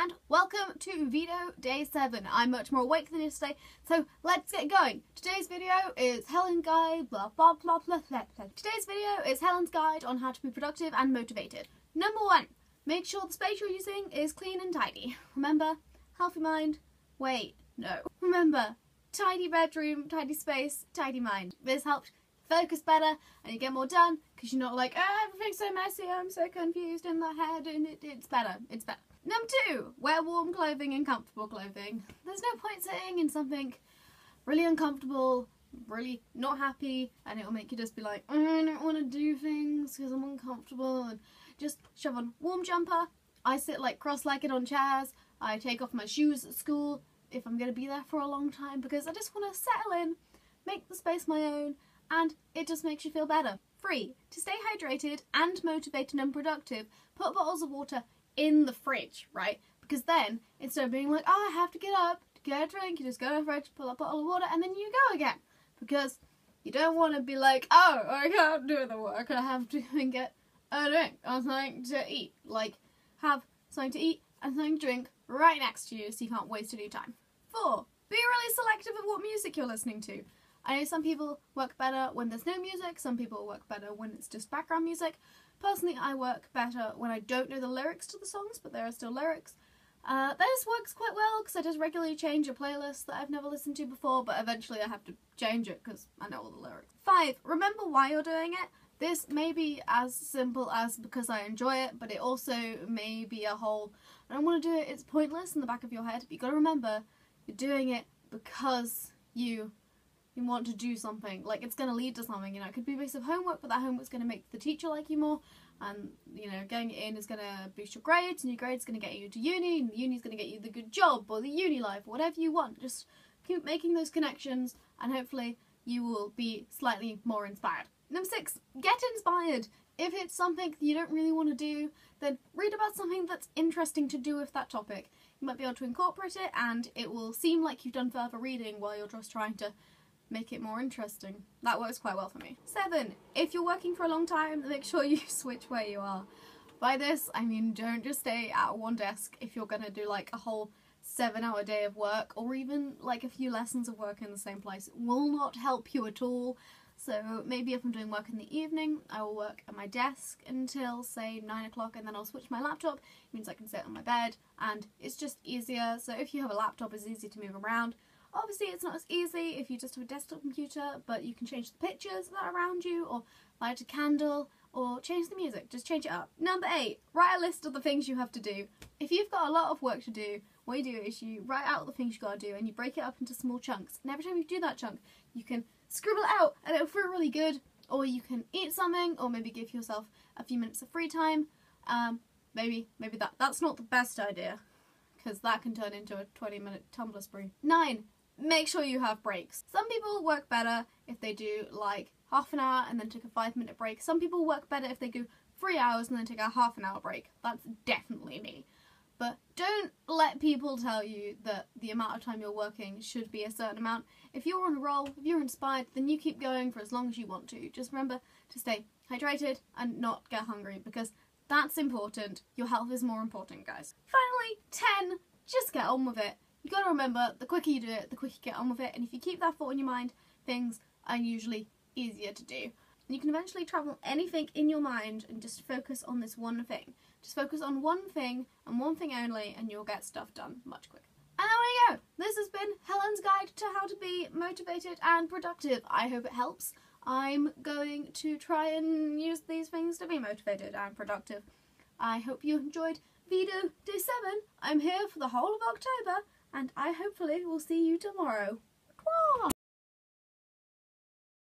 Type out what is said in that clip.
and welcome to VEDO Day 7. I'm much more awake than yesterday, so let's get going. Today's video is Helen's guide, blah blah blah blah blah. Today's video is Helen's guide on how to be productive and motivated. Number 1, make sure the space you're using is clean and tidy. Remember, healthy mind, wait, no. Remember, tidy bedroom, tidy space, tidy mind. This helps focus better and you get more done because you're not like, oh, everything's so messy, I'm so confused in the head, and it's better. Number 2, wear warm clothing and comfortable clothing. There's no point sitting in something really uncomfortable, really not happy, and it'll make you just be like, oh, I don't want to do things because I'm uncomfortable, and just shove on warm jumper. I sit like cross-legged on chairs. I take off my shoes at school if I'm going to be there for a long time because I just want to settle in, make the space my own, and it just makes you feel better. 3, to stay hydrated and motivated and productive, put bottles of water in the fridge, right? Because then, instead of being like, oh, I have to get up to get a drink, you just go to the fridge, pull up a bottle of water, and then you go again. Because you don't want to be like, oh, I can't do the work, I have to get a drink or something to eat. Like, have something to eat and something to drink right next to you so you can't waste any time. 4, be really selective of what music you're listening to. I know some people work better when there's no music, some people work better when it's just background music. Personally, I work better when I don't know the lyrics to the songs, but there are still lyrics. This works quite well because I just regularly change a playlist that I've never listened to before, but eventually I have to change it because I know all the lyrics. 5, remember why you're doing it. This may be as simple as because I enjoy it, but it also may be a whole, I don't want to do it, it's pointless in the back of your head. But you've got to remember, you're doing it because you want to do something, like it's going to lead to something, you know. It could be a piece of homework, but that homework's going to make the teacher like you more, and you know, getting it in is going to boost your grades, and your grades going to get you to uni, and the uni's going to get you the good job or the uni life, whatever you want. Just keep making those connections and hopefully you will be slightly more inspired. Number 6, get inspired. If it's something you don't really want to do, then read about something that's interesting to do with that topic. You might be able to incorporate it and it will seem like you've done further reading while you're just trying to make it more interesting. That works quite well for me. 7, if you're working for a long time, make sure you switch where you are. By this, I mean don't just stay at one desk if you're going to do like a whole 7-hour day of work, or even like a few lessons of work in the same place. It will not help you at all. So maybe if I'm doing work in the evening, I will work at my desk until say 9 o'clock, and then I'll switch my laptop. It means I can sit on my bed and it's just easier. So if you have a laptop, it's easy to move around. Obviously it's not as easy if you just have a desktop computer, but you can change the pictures that are around you, or light a candle, or change the music. Just change it up. Number 8, write a list of the things you have to do. If you've got a lot of work to do, what you do is you write out the things you gotta do and you break it up into small chunks. And every time you do that chunk, you can scribble it out and it'll feel really good, or you can eat something, or maybe give yourself a few minutes of free time. Maybe that's not the best idea, because that can turn into a 20-minute Tumblr spree. 9, make sure you have breaks. Some people work better if they do like half an hour and then take a 5-minute break. Some people work better if they do 3 hours and then take a half-an-hour break. That's definitely me. But don't let people tell you that the amount of time you're working should be a certain amount. If you're on a roll, if you're inspired, then you keep going for as long as you want to. Just remember to stay hydrated and not get hungry, because that's important. Your health is more important, guys. Finally, 10, just get on with it. You gotta remember, the quicker you do it, the quicker you get on with it, and if you keep that thought in your mind, things are usually easier to do. You can eventually travel anything in your mind and just focus on this one thing. Just focus on one thing and one thing only, and you'll get stuff done much quicker. And there we go. This has been Helen's guide to how to be motivated and productive. I hope it helps. I'm going to try and use these things to be motivated and productive. I hope you enjoyed VEDO Day 7. I'm here for the whole of October, and I hopefully will see you tomorrow.